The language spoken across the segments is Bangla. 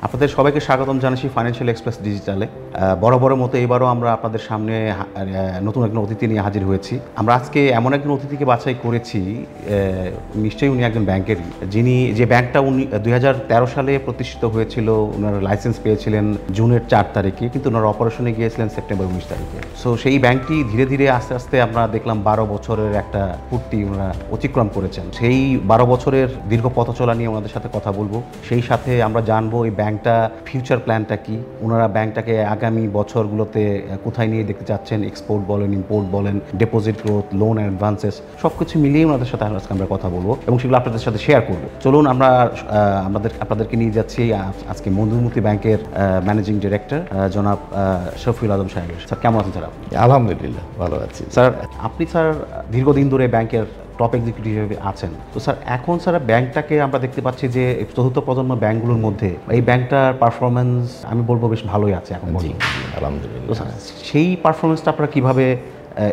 আপনাদের সবাইকে স্বাগতম জানাচ্ছি ফাইন্যান্সিয়াল এক্সপ্রেস ডিজিটালে। বরাবরের মতো এবারও আমরা আপনাদের সামনে নতুন একজন অতিথি নিয়ে হাজির হয়েছি। আমরা আজকে এমন একজন অতিথিকে বাছাই করেছি, নিশ্চয়ই উনি একজন ব্যাংকেরই, যিনি যে ব্যাংকটা 2013 সালে প্রতিষ্ঠিত হয়েছিল। ওনারা লাইসেন্স পেয়েছিলেন জুনের 4 তারিখে, কিন্তু ওনারা অপারেশনে গিয়েছিলেন সেপ্টেম্বর 19 তারিখে। সো সেই ব্যাংকটি ধীরে ধীরে আস্তে আস্তে আমরা দেখলাম 12 বছরের একটা পূর্তি ওনারা অতিক্রম করেছেন। সেই 12 বছরের দীর্ঘ পথ চলা নিয়ে ওনাদের সাথে কথা বলবো। সেই সাথে আমরা জানবো এই ব্যাংকটা ফিউচার প্ল্যানটা কি, ওনারা ব্যাংকটাকে আগামী বছরগুলোতে কোথায় নিয়ে দেখতে চাচ্ছেন, এক্সপোর্ট বলেন, ইম্পোর্ট বলেন, deposit growth, loan and advances, সব কিছু মিলিয়ে ওনাদের সাথে আজকে আমরা কথা বলবো এবং সেগুলো আপনাদের সাথে শেয়ার করবো। চলুন আমরা আপনাদেরকে নিয়ে যাচ্ছি আজকে মধুমতি ব্যাংকের ম্যানেজিং ডিরেক্টর জনাব শফিউল আলম সাহেব। স্যার কেমন আছেন স্যার? আলহামদুলিল্লাহ ভালো আছি স্যার। আপনি স্যার দীর্ঘদিন ধরে ব্যাংকের টপ এক্সিকিউটিভ হিসেবে আছেন, তো স্যার এখন স্যার ব্যাংকটাকে আমরা দেখতে পাচ্ছি যে চতুর্থ প্রজন্ম ব্যাংকগুলোর মধ্যে এই ব্যাংকটার পারফরমেন্স আমি বলবো বেশ ভালোই আছে এখন। আলহামদুলিল্লাহ। সেই পারফরমেন্সটা আপনারা কীভাবে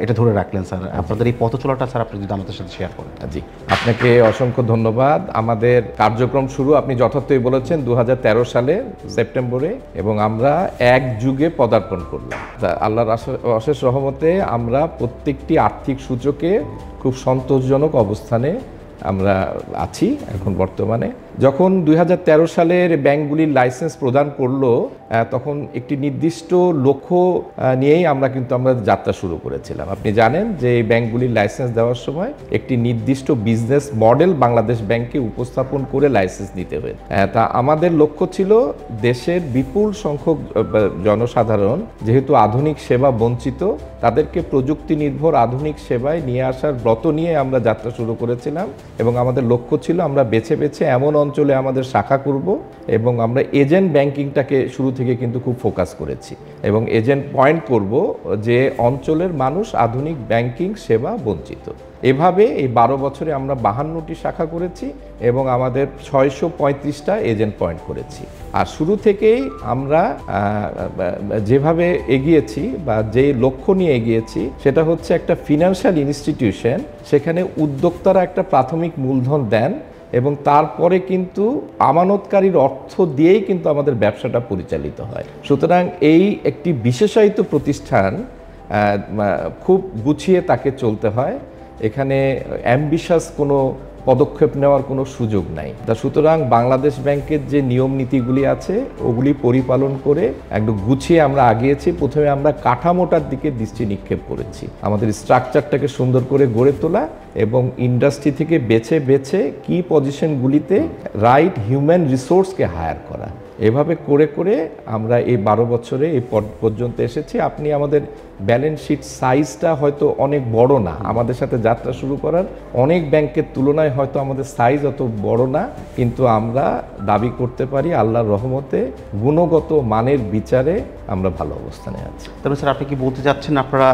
এটা ধরে রাখলেন স্যার? আপনাদের এই পথ চলাটা স্যার আপনি যদি আমাদের সাথে শেয়ার করেন। জি, আপনাকে অসংখ্য ধন্যবাদ। আমাদের কার্যক্রম শুরু আপনি যথার্থই বলেছেন 2013 সালে সেপ্টেম্বরে, এবং আমরা এক যুগে পদার্পণ করলাম। আল্লাহর অশেষ রহমতে আমরা প্রত্যেকটি আর্থিক সূচকে খুব সন্তোষজনক অবস্থানে আমরা আছি এখন বর্তমানে। যখন 2013 সালের ব্যাংকগুলির লাইসেন্স প্রদান করলো, তখন একটি নির্দিষ্ট লক্ষ্য নিয়েই আমরা যাত্রা শুরু করেছিলাম। আপনি জানেন যে এই ব্যাংকগুলির লাইসেন্স দেওয়ার সময় একটি নির্দিষ্ট বিজনেস মডেল বাংলাদেশ ব্যাংকে উপস্থাপন করে লাইসেন্স নিতে হবে। তা আমাদের লক্ষ্য ছিল দেশের বিপুল সংখ্যক জনসাধারণ যেহেতু আধুনিক সেবা বঞ্চিত, তাদেরকে প্রযুক্তি নির্ভর আধুনিক সেবায় নিয়ে আসার ব্রত নিয়ে আমরা যাত্রা শুরু করেছিলাম। এবং আমাদের লক্ষ্য ছিল আমরা বেছে বেছে এমন অঞ্চলে আমাদের শাখা করব, এবং আমরা এজেন্ট ব্যাংকিংটাকে শুরু থেকে কিন্তু খুব ফোকাস করেছি এবং এজেন্ট পয়েন্ট করব যে অঞ্চলের মানুষ আধুনিক ব্যাংকিং সেবা বঞ্চিত। এভাবে এই 12 বছরে আমরা 52টি শাখা করেছি এবং আমাদের 635টা এজেন্ট পয়েন্ট করেছি। আর শুরু থেকেই আমরা যেভাবে এগিয়েছি বা যে লক্ষ্য নিয়ে এগিয়েছি সেটা হচ্ছে একটা ফিনান্সিয়াল ইনস্টিটিউশন, সেখানে উদ্যোক্তারা একটা প্রাথমিক মূলধন দেন এবং তারপরে কিন্তু আমানতকারীর অর্থ দিয়েই কিন্তু আমাদের ব্যবসাটা পরিচালিত হয়। সুতরাং এই একটি বিশেষায়িত প্রতিষ্ঠান, খুব গুছিয়ে তাকে চলতে হয়। এখানে অ্যাম্বিশাস কোনো পদক্ষেপ নেওয়ার কোনো সুযোগ নাই। সুতরাং বাংলাদেশ ব্যাংকের যে নিয়ম নীতিগুলি আছে ওগুলি পরিপালন করে একটু গুছিয়ে আমরা আগিয়েছি। প্রথমে আমরা কাঠামোটার দিকে দৃষ্টি নিক্ষেপ করেছি, আমাদের স্ট্রাকচারটাকে সুন্দর করে গড়ে তোলা এবং ইন্ডাস্ট্রি থেকে বেছে বেছে কি পজিশনগুলিতে রাইট হিউম্যান রিসোর্সকে হায়ার করা। এভাবে করে করে আমরা এই 12 বছরে এই পর্যন্ত এসেছি। আপনি আমাদের ব্যালেন্স শিট সাইজটা হয়তো অনেক বড় না, আমাদের সাথে যাত্রা শুরু করার অনেক ব্যাংকের তুলনায় হয়তো আমাদের সাইজ অত বড় না, কিন্তু আমরা দাবি করতে পারি আল্লাহর রহমতে গুণগত মানের বিচারে আমরা ভালো অবস্থানে আছি। তবে স্যার আপনি কি বলতে চাচ্ছেন আপনারা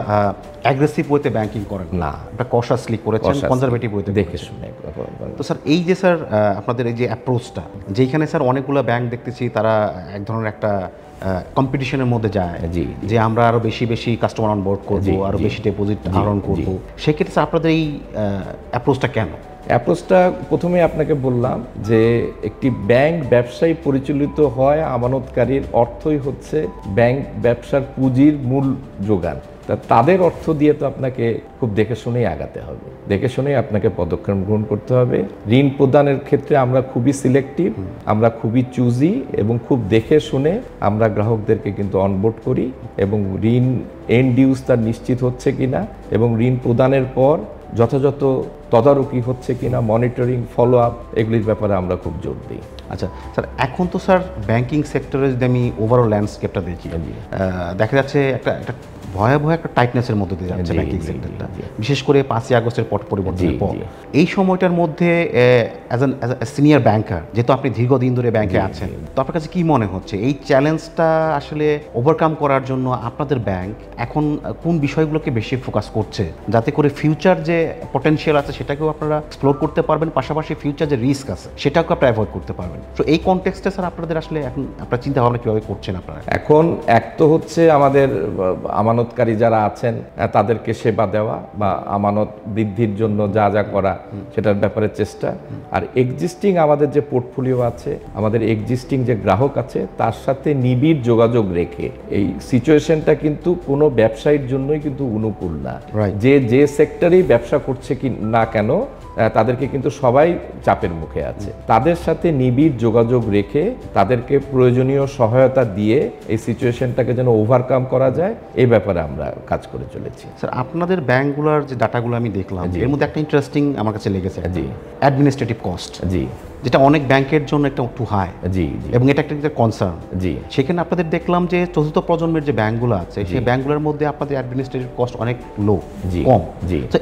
অ্যাগ্রেসিভ ওয়েতে ব্যাংকিং করেন না, একটা কশাসলি করেছেন, কনজারভেটিভ ওয়েতে দেখে শুনে? তো স্যার এই যে স্যার আপনাদের এই যে অ্যাপ্রোচটা, যেখানে স্যার অনেকগুলো ব্যাংক দেখতেছি তারা এক ধরনের একটা কম্পিটিশনের মধ্যে যায় যে আমরা আরো বেশি বেশি কাস্টমার অনবোর্ড করবো, আরো বেশি ডিপোজিট আহরণ করবো, সেক্ষেত্রে আপনাদের এই অ্যাপ্রোচটা কেন? অ্যাপ্রোচটা প্রথমে আপনাকে বললাম যে একটি ব্যাংক ব্যবসায়ী পরিচালিত হয়, আমানতকারীর অর্থই হচ্ছে ব্যাংক ব্যবসার পুঁজির মূল যোগান। তাদের অর্থ দিয়ে তো আপনাকে খুব দেখে শুনেই আগাতে হবে, দেখে শুনেই আপনাকে পদক্ষেপ গ্রহণ করতে হবে। ঋণ প্রদানের ক্ষেত্রে আমরা খুবই সিলেক্টিভ, আমরা খুবই চুজি এবং খুব দেখে শুনে আমরা গ্রাহকদেরকে কিন্তু অনবোর্ড করি এবং ঋণ এন্ড ইউজ তার নিশ্চিত হচ্ছে কিনা এবং ঋণ প্রদানের পর যথাযথ তদারকি হচ্ছে কিনা, মনিটরিং, ফলো আপ, এগুলির ব্যাপারে আমরা খুব জোর দিই। আচ্ছা স্যার, এখন তো স্যার ব্যাংকিং সেক্টরে যদি আমি ওভারঅল ল্যান্ডস্কেপটা দেখি, দেখা যাচ্ছে একটা ভয়াবহ একটা টাইটনেসের মধ্যে দিয়ে যাচ্ছে ব্যাংকিং সেক্টরটা, বিশেষ করে 5ই আগস্টের পট পরিবর্তনের পর। এই সময়টার মধ্যে অ্যাজ এ সিনিয়র ব্যাংকার, যেহেতু আপনি দীর্ঘদিন ধরে ব্যাংকে আছেন, তো আপনার কাছে কি মনে হচ্ছে এই চ্যালেঞ্জটা আসলে ওভারকাম করার জন্য আপনাদের ব্যাংক এখন কোন বিষয়গুলোকে বেশি ফোকাস করছে, যাতে করে ফিউচার যে পটেনশিয়াল আছে সেটাকেও আপনারা এক্সপ্লোর করতে পারবেন, পাশাপাশি ফিউচার যে রিস্ক আছে সেটাকেও আপনারা অ্যাভয়েড করতে পারবেন। তো এই কনটেক্সটে স্যার আপনাদের আসলে এখন আপনারা চিন্তা ভাবনা কীভাবে করছেন আপনারা? এখন এক তো হচ্ছে আমাদের আমানতকারী যারা আছেন তাদেরকে সেবা দেওয়া বা আমানত বৃদ্ধির জন্য যা যা করা সেটার ব্যাপারে চেষ্টা, আর এক্সিস্টিং আমাদের যে পোর্টফোলিও আছে, আমাদের এক্সিস্টিং যে গ্রাহক আছে তার সাথে নিবিড় যোগাযোগ রেখে, এই সিচুয়েশনটা কিন্তু কোনো ব্যবসায়ীর জন্যই কিন্তু অনুকূল না। যে সেক্টরেই ব্যবসা করছে কি না কেন তাদেরকে কিন্তু সবাই চাপের মুখে আছে। তাদের সাথে নিবিড় যোগাযোগ রেখে তাদেরকে প্রয়োজনীয় সহায়তা দিয়ে এই সিচুয়েশনটাকে যেন ওভারকাম করা যায়, এই ব্যাপারে আমরা কাজ করে চলেছি। স্যার আপনাদের ব্যাংকগুলোর যে ডাটাগুলো আমি দেখলাম, এর মধ্যে একটা ইন্টারেস্টিং আমার কাছে লেগেছে, জি, অ্যাডমিনিস্ট্রেটিভ কস্ট, জি, যেটা অনেক ব্যাংকের জন্য একটা টু হাই, জি, এবং এটা একটা কনসার্ন, জি। সেখানে আপনাদের দেখলাম যে চতুর্থ প্রজন্মের যে ব্যাংকগুলো আছে সেই ব্যাংকগুলোর মধ্যে আপনাদের অ্যাডমিনিস্ট্রেটিভ কস্ট অনেক লো, কম, জি। তো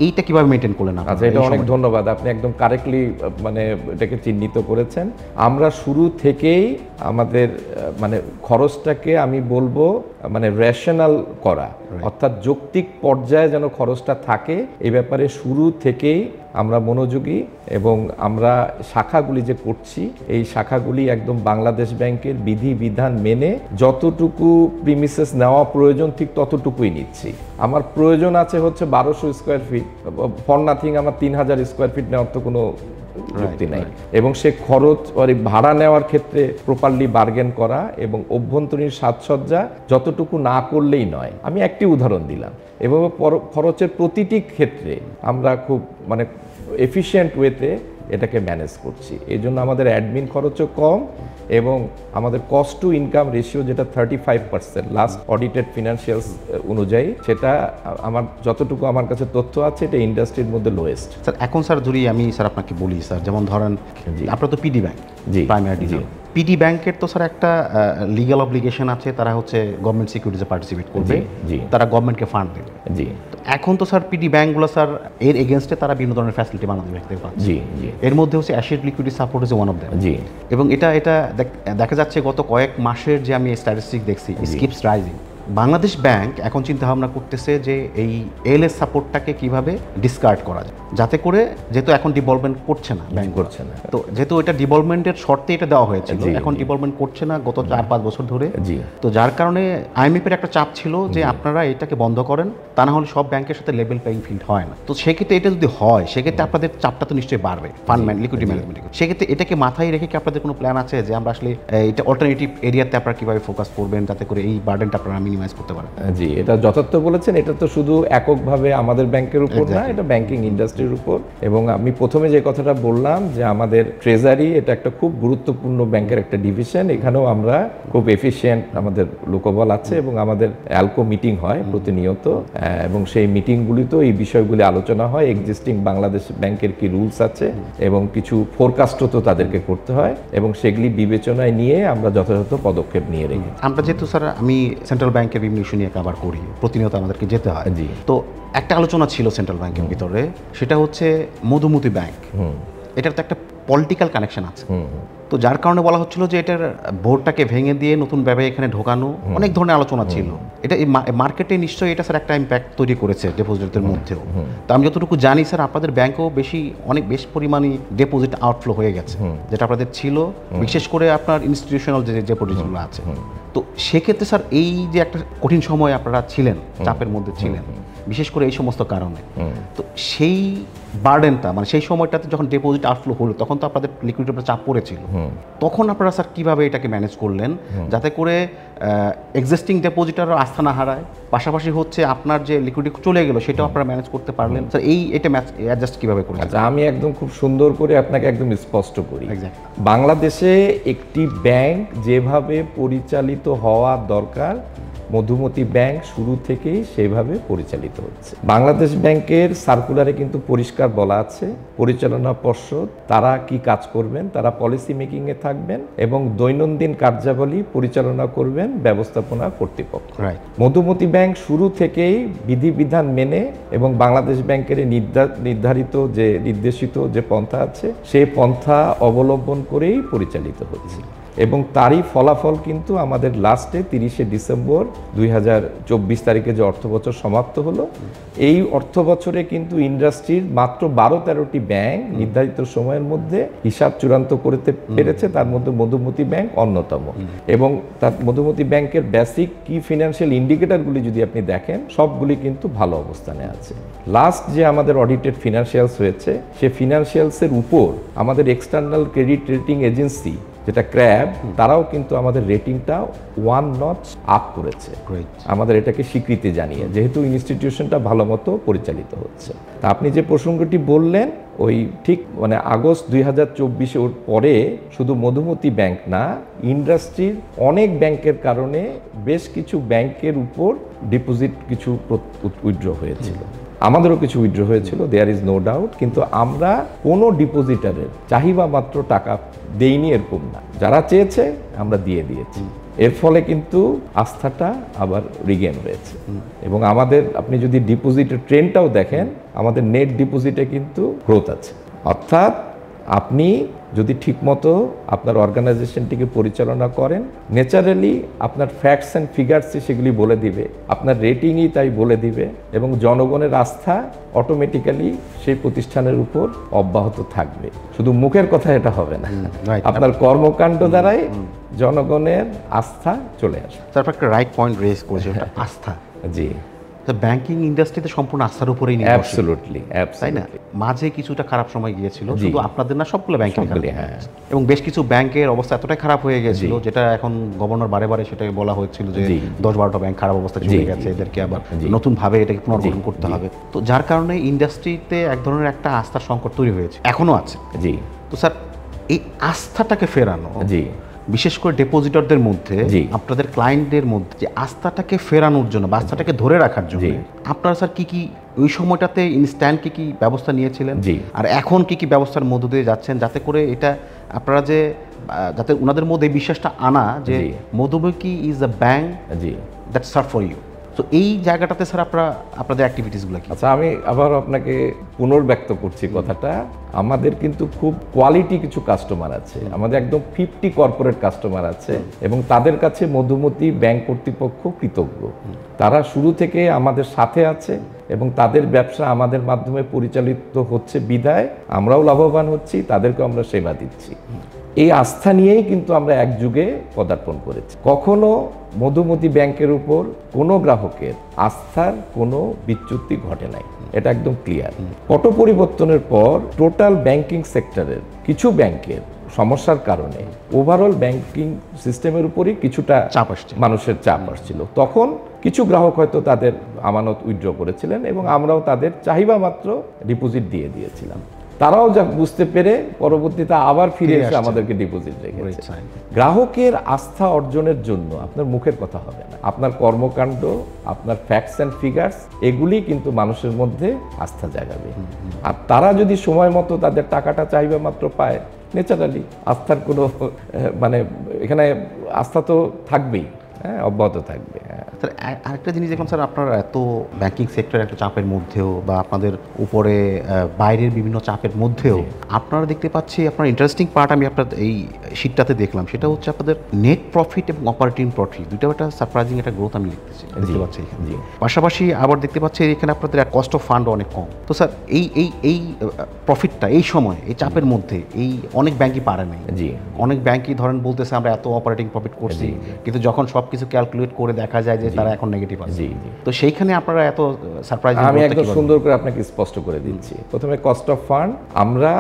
এইটা কিভাবে মেনটেন করলেন? আচ্ছা, এটা অনেক ধন্যবাদ, আপনি একদম কারেক্টলি মানে এটাকে চিহ্নিত করেছেন। আমরা শুরু থেকেই আমাদের মানে খরচটাকে আমি বলবো মানে রেশনাল করা, অর্থাৎ যৌক্তিক পর্যায়ে যেন খরচটা থাকে, এই ব্যাপারে শুরু থেকেই আমরা মনোযোগী। এবং আমরা শাখাগুলি যে করছি, এই শাখাগুলি একদম বাংলাদেশ ব্যাংকের বিধিবিধান মেনে যতটুকু প্রিমিসেস নেওয়া প্রয়োজন ঠিক ততটুকুই নিচ্ছি। আমার প্রয়োজন আছে হচ্ছে 1200 স্কোয়ার ফিট, ফর নাথিং আমার 3000 স্কোয়ার ফিট নেওয়ার তো কোনো যুক্তি নাই। এবং সে খরচ ভাড়া নেওয়ার ক্ষেত্রে প্রপারলি বার্গেন করা এবং অভ্যন্তরীণ সাজসজ্জা যতটুকু না করলেই নয়। আমি একটি উদাহরণ দিলাম। এভাবে খরচের প্রতিটি ক্ষেত্রে আমরা খুব মানে এফিশিয়েন্ট ওয়েতে এটাকে ম্যানেজ করছি। এই জন্য আমাদের অ্যাডমিন খরচও কম এবং আমাদের কস্ট টু ইনকাম রেশিও যেটা 35% লাস্ট অডিটেড ফিনান্সিয়ালস অনুযায়ী, সেটা আমার যতটুকু আমার কাছে তথ্য আছে এটা ইন্ডাস্ট্রির মধ্যে লোয়েস্ট। স্যার এখন স্যার যদি আমি স্যার আপনাকে বলি স্যার, যেমন ধরেন আপনার তো পিডি ব্যাংক, জি, প্রাইমারি, পিডি ব্যাংকের তো স্যার একটা লিগ্যাল অব্লিগেশন আছে, তারা হচ্ছে গভর্নমেন্ট সিকিউরিটিজে পার্টিসিপেট করবে, তারা গভর্নমেন্টকে ফান্ড দেবে, জি। তো এখন তো স্যার পিডি ব্যাংকগুলো স্যার এর এগেনস্টে তারা বিভিন্ন ধরনের ফ্যাসিলিটি বাংলাদেশ দেখতে পাচ্ছে, জি, এর মধ্যে হচ্ছে asset liquidity support is one of them, জি। এবং এটা দেখা যাচ্ছে গত কয়েক মাসের যে আমি স্ট্যাটিস্টিক দেখছি, স্কিপস রাইজিং। বাংলাদেশ ব্যাংক এখন চিন্তা ভাবনা করতেছে যে এই এলএস সাপোর্টটাকে কিভাবে ডিসকার্ড করা যায়, যাতে করে যেহেতু এখন ডিভলভমেন্ট করছে না, ব্যাংক করছে না, তো যেহেতু এটা ডিভলভমেন্টের শর্তে এটা দেওয়া হয়েছিল, এখন ডিভলভমেন্ট করছে না গত 4-5 বছর ধরে, তো যার কারণে আইএমএফের একটা চাপ ছিল যে আপনারা এটাকে বন্ধ করেন, তা না হলে সব ব্যাংকের সাথে লেভেল প্লেইং ফিল্ড হয় না। তো সেক্ষেত্রে এটা যদি হয়, সেক্ষেত্রে আপনাদের চাপটা তো নিশ্চয়ই বাড়বে ফান্ড লিকুইডিটি ম্যানেজমেন্ট। সেক্ষেত্রে এটাকে মাথায় রেখে কি আপনাদের কোনো প্ল্যান আছে যে আমরা আসলে এটা অল্টারনেটিভ এরিয়াতে আপনারা কীভাবে ফোকাস করবেন যাতে করে এই বার্ডেনটা আপনারা মিনিমাইজ করতে পারেন? জি, এটা যথার্থ বলেছেন। এটা তো শুধু এককভাবে আমাদের ব্যাংকের উপর না, এটা ব্যাংকিং ইন্ডাস্ট্রির উপর। এবং আমি প্রথমে যে কথাটা বললাম যে আমাদের ট্রেজারি এটা একটা খুব গুরুত্বপূর্ণ ব্যাংকের একটা ডিভিশন, এখানেও আমরা খুব এফিশিয়েন্ট, আমাদের লোকবল আছে এবং আমাদের অ্যালকো মিটিং হয় প্রতিনিয়ত, এবং সেই মিটিংগুলিতেও এই বিষয়গুলি আলোচনা হয়। এক্সিস্টিং বাংলাদেশ ব্যাংকের কি রুলস আছে এবং কিছু ফোরকাস্টও তো তাদেরকে করতে হয়, এবং সেগুলি বিবেচনায় নিয়ে আমরা যথাযথ পদক্ষেপ নিয়ে রেখেছি। আমরা যেহেতু স্যার আমি সেন্ট্রাল ব্যাংকের বিভিন্ন ইস্যু নিয়ে কভার করি, প্রতিনিয়ত আমাদেরকে যেতে হয়, জি। তো একটা আলোচনা ছিল সেন্ট্রাল ব্যাংকের ভিতরে, সেটা হচ্ছে মধুমতি ব্যাংক, এটার তো একটা পলিটিক্যাল কানেকশন আছে, তো যার কারণে বলা হচ্ছিল যে এটার বোর্ডটাকে ভেঙে দিয়ে নতুন ব্যবসায়ী এখানে ঢোকানো, অনেক ধরনের আলোচনা ছিল। এটা এই মার্কেটে নিশ্চয়ই এটা স্যার একটা ইম্প্যাক্ট তৈরি করেছে ডিপোজিটের মধ্যেও। তো আমি যতটুকু জানি স্যার আপনাদের ব্যাংকেও অনেক বেশ পরিমাণে ডিপোজিট আউটফ্লো হয়ে গেছে, যেটা আপনাদের ছিল, বিশেষ করে আপনার ইনস্টিটিউশনাল যে ডিপোজিটগুলো আছে। তো সেক্ষেত্রে স্যার এই যে একটা কঠিন সময় আপনারা ছিলেন, চাপের মধ্যে ছিলেন, বিশেষ করে এই সমস্ত কারণে, তো সেই বার্ডেনটা মানে সেই সময়টাতে যখন ডিপোজিট আউটফ্লো হলো তখন তো আপনাদের লিকুইডিটির উপর চাপ পড়েছিল, তখন আপনারা স্যার কীভাবে এটাকে ম্যানেজ করলেন যাতে করে এক্সিস্টিং ডিপোজিটারও আস্থা না হারায়, পাশাপাশি হচ্ছে আপনার যে লিকুইডিটি চলে গেল সেটাও আপনারা ম্যানেজ করতে পারলেন? স্যার এটা অ্যাডজাস্ট কীভাবে করেন? আচ্ছা, আমি একদম খুব সুন্দর করে আপনাকে একদম স্পষ্ট করি। বাংলাদেশে একটি ব্যাংক যেভাবে পরিচালিত হওয়া দরকার, মধুমতি ব্যাংক শুরু থেকেই সেভাবে পরিচালিত হচ্ছে। বাংলাদেশ ব্যাংকের সার্কুলারে কিন্তু পরিষ্কার বলা আছে পরিচালনা পর্ষদ তারা কি কাজ করবেন, তারা পলিসি মেকিংয়ে থাকবেন এবং দৈনন্দিন কার্যাবলী পরিচালনা করবেন ব্যবস্থাপনা কর্তৃপক্ষ। মধুমতি ব্যাংক শুরু থেকেই বিধিবিধান মেনে এবং বাংলাদেশ ব্যাংকের নির্ধারিত যে নির্দেশিত যে পন্থা আছে সেই পন্থা অবলম্বন করেই পরিচালিত হচ্ছে। এবং তারই ফলাফল কিন্তু আমাদের লাস্টে 30শে ডিসেম্বর 2024 তারিখে যে অর্থবছর সমাপ্ত হলো, এই অর্থবছরে কিন্তু ইন্ডাস্ট্রির মাত্র 12-13টি ব্যাংক নির্ধারিত সময়ের মধ্যে হিসাব চূড়ান্ত করতে পেরেছে, তার মধ্যে মধুমতি ব্যাংক অন্যতম। এবং তার মধুমতি ব্যাংকের বেসিক কি ফিনান্সিয়াল ইন্ডিকেটরগুলি যদি আপনি দেখেন, সবগুলি কিন্তু ভালো অবস্থানে আছে। লাস্ট যে আমাদের অডিটেড ফিনান্সিয়ালস হয়েছে, সে ফিনান্সিয়ালসের উপর আমাদের এক্সটার্নাল ক্রেডিট রেটিং এজেন্সি যেটা ক্র্যাব, তারাও কিন্তু আমাদের রেটিংটা 1 নচ আপ করেছে, আমাদের এটাকে স্বীকৃতি জানিয়ে, যেহেতু ইনস্টিটিউশনটা ভালো মতো পরিচালিত হচ্ছে। তা আপনি যে প্রসঙ্গটি বললেন, ওই ঠিক মানে আগস্ট 2024 ওর পরে শুধু মধুমতি ব্যাংক না, ইন্ডাস্ট্রির অনেক ব্যাংকের কারণে বেশ কিছু ব্যাংকের উপর ডিপোজিট কিছু উইথড্র হয়েছিল, আমাদেরও কিছু উইথড্র হয়েছিল, দেয়ার ইজ নো ডাউট। কিন্তু আমরা কোনো ডিপোজিটারের চাহিদা মাত্র টাকা দেইনি এরকম না, যারা চেয়েছে আমরা দিয়ে দিয়েছি। এর ফলে কিন্তু আস্থাটা আবার রিগেন হয়েছে। এবং আমাদের আপনি যদি ডিপোজিটের ট্রেন্ডটাও দেখেন, আমাদের নেট ডিপোজিটে কিন্তু গ্রোথ আছে। অর্থাৎ আপনি যদি ঠিকমতো আপনার অর্গানাইজেশনটিকে পরিচালনা করেন, ন্যাচারালি আপনার ফ্যাক্টস অ্যান্ড ফিগার্সই সেগুলি বলে দিবে, আপনার রেটিংই তাই বলে দিবে, এবং জনগণের আস্থা অটোমেটিক্যালি সেই প্রতিষ্ঠানের উপর অব্যাহত থাকবে। শুধু মুখের কথা এটা হবে না, আপনার কর্মকাণ্ড দ্বারাই জনগণের আস্থা চলে আসে। তারপর একটা রাইট পয়েন্ট রেজ করেছে, আস্থা। জি, ব্যাংকিং ইন্ডাস্ট্রিতে সম্পূর্ণ আস্থার উপরেই অ্যাবসলিউটলি, তাই না? মাঝে কিছুটা খারাপ সময় গিয়েছিল, শুধু আপনাদের না, সবগুলো ব্যাংকের, হ্যাঁ। এবং বেশ কিছু ব্যাংকের অবস্থা এতটাই খারাপ হয়ে গেছিল, যেটা এখন গভর্নর বারে বারে সেটাকে বলা হয়েছিল যে 10-12টা ব্যাংক খারাপ অবস্থা চলে গেছে, এদেরকে আবার নতুন ভাবে এটাকে পুনর্গঠন করতে হবে। তো যার কারণে ইন্ডাস্ট্রিতে এক ধরনের একটা আস্থার সংকট তৈরি হয়েছে, এখনো আছে। জি। তো স্যার, এই আস্থাটাকে ফেরানো, জি, বিশেষ করে ডেপোজিটরদের মধ্যে, আপনাদের ক্লায়েন্টদের মধ্যে যে আস্থাটাকে ফেরানোর জন্য বা আস্থাটাকে ধরে রাখার জন্য আপনারা স্যার কি কি ওই সময়টাতে ইনস্ট্যান্ট কি কি ব্যবস্থা নিয়েছিলেন, আর এখন কি কি ব্যবস্থার মধ্য দিয়ে যাচ্ছেন, যাতে করে এটা আপনারা যে যাতে ওনাদের মধ্যে এই বিশ্বাসটা আনা যে Madhumati is a bank that serve for you. তো এই জায়গাটাতে স্যার আপনাদের অ্যাক্টিভিটিসগুলো কি? আচ্ছা, আমি আবার আপনাকে পুনর্ব্যক্ত করছি কথাটা। আমাদের কিন্তু খুব কোয়ালিটি কিছু কাস্টমার আছে, আমাদের একদম 50 কর্পোরেট কাস্টমার আছে, এবং তাদের কাছে মধুমতি ব্যাংক কর্তৃপক্ষ কৃতজ্ঞ। তারা শুরু থেকে আমাদের সাথে আছে এবং তাদের ব্যবসা আমাদের মাধ্যমে পরিচালিত হচ্ছে বিধায় আমরাও লাভবান হচ্ছি, তাদেরকেও আমরা সেবা দিচ্ছি। এই আস্থা নিয়েই কিন্তু আমরা এক যুগে পদার্পণ করেছি। কখনো মধুমতি ব্যাংকের উপর কোনো গ্রাহকের আস্থার কোনো বিচ্যুতি ঘটে নাই, এটা একদম ক্লিয়ার। পট পরিবর্তনের পর টোটাল ব্যাংকিং সেক্টরের কিছু ব্যাংকের সমস্যার কারণে ওভারঅল ব্যাংকিং সিস্টেমের উপরই কিছুটা চাপ আসছে, মানুষের চাপ আসছিল। তখন কিছু গ্রাহক হয়তো তাদের আমানত উইথড্র করেছিলেন এবং আমরাও তাদের চাহিদা মাত্র ডিপোজিট দিয়ে দিয়েছিলাম। তারাও যা বুঝতে পেরে পরবর্তীতে আবার ফিরে এসে আমাদেরকে ডিপোজিট রেখেছে। গ্রাহকের আস্থা অর্জনের জন্য আপনার মুখের কথা হবে না, আপনার কর্মকাণ্ড, আপনার ফ্যাক্টস অ্যান্ড ফিগার্স, এগুলি কিন্তু মানুষের মধ্যে আস্থা জাগাবে। আর তারা যদি সময় মতো তাদের টাকাটা চাইবে মাত্র পায়, ন্যাচারালি আস্থার কোনো মানে এখানে আস্থা তো থাকবেই, হ্যাঁ, অব্যাহত থাকবে। স্যার, আরেকটা জিনিস দেখলাম স্যার, আপনারা এত ব্যাংকিং সেক্টর একটা চাপের মধ্যেও বা আপনাদের উপরে বাইরের বিভিন্ন চাপের মধ্যেও আপনারা দেখতে পাচ্ছি, আপনার ইন্টারেস্টিং পার্ট আমি আপনার এই শীটটাতে দেখলাম, সেটা হচ্ছে আপনাদের নেট প্রফিট এবং অপারেটিং প্রফিট দুইটাও একটা সারপ্রাইজিং একটা গ্রোথ আমি দেখতে পাচ্ছি। পাশাপাশি আবার দেখতে পাচ্ছি এখানে আপনাদের কস্ট অফ ফান্ড অনেক কম। তো স্যার, এই প্রফিটটা এই সময় এই চাপের মধ্যে এই অনেক ব্যাংকই পারে নাই। অনেক ব্যাংকই ধরেন বলতেছে আমরা এত অপারেটিং প্রফিট করছি, কিন্তু যখন সব কিছু ক্যালকুলেট করে দেখা যায় যে তারা এখন নেগেটিভ আছে। তো সেইখানে আপনারা এত সারপ্রাইজিং। আমি একদম সুন্দর করে আপনাকে স্পষ্ট করে দিচ্ছি। প্রথমে কস্ট অফ ফান্ড, আমরা